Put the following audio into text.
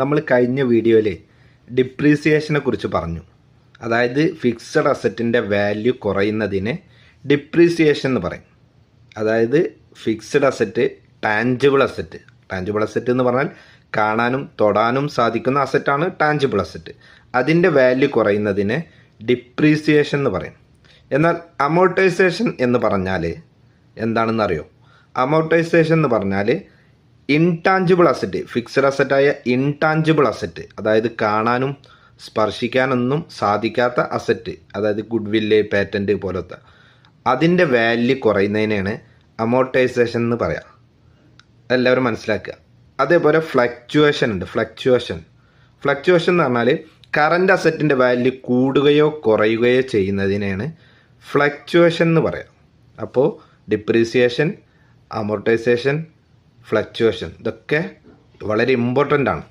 നമ്മൾ കഴിഞ്ഞ വീഡിയോയിൽ ഡിപ്രീസിയേഷനെ കുറിച്ച് പറഞ്ഞു. അതായത് ഫിക്സഡ് അസറ്റിൻ്റെ വാല്യൂ കുറയുന്നതിന് ഡിപ്രീസിയേഷൻ എന്ന് പറയും. അതായത് ഫിക്സഡ് അസറ്റ് ടാഞ്ചിബിൾ അസറ്റ് എന്ന് പറഞ്ഞാൽ കാണാനും തൊടാനും സാധിക്കുന്ന അസറ്റാണ് ടാഞ്ചിബിൾ അസറ്റ്. അതിൻ്റെ വാല്യൂ കുറയുന്നതിന് ഡിപ്രീസിയേഷൻ എന്ന് പറയും. എന്നാൽ അമോർട്ടൈസേഷൻ എന്ന് പറഞ്ഞാൽ എന്താണെന്ന് അറിയോ? അമോർട്ടൈസേഷൻ എന്ന് പറഞ്ഞാൽ ഇൻടാഞ്ചിബിൾ അസറ്റ്, ഫിക്സഡ് അസറ്റായ ഇൻടാഞ്ചിബിൾ അസറ്റ്, അതായത് കാണാനും സ്പർശിക്കാനൊന്നും സാധിക്കാത്ത അസറ്റ്, അതായത് ഗുഡ് വില്ല്, പേറ്റൻറ്റ് പോലത്തെ, അതിൻ്റെ വാല്യൂ കുറയുന്നതിനാണ് അമോർട്ടൈസേഷൻ എന്ന് പറയാം. എല്ലാവരും മനസ്സിലാക്കുക. അതേപോലെ ഫ്ലക്ച്വേഷൻ ഉണ്ട്. ഫ്ലക്ച്വേഷൻ എന്ന് പറഞ്ഞാൽ കറൻറ്റ് അസറ്റിൻ്റെ വാല്യൂ കൂടുകയോ കുറയുകയോ ചെയ്യുന്നതിനാണ് ഫ്ലക്ച്വേഷൻ എന്ന് പറയാം. അപ്പോൾ ഡിപ്രീസിയേഷൻ, അമോർട്ടൈസേഷൻ, ഫ്ലക്ച്വേഷൻ ഇതൊക്കെ വളരെ ഇമ്പോർട്ടൻ്റ് ആണ്.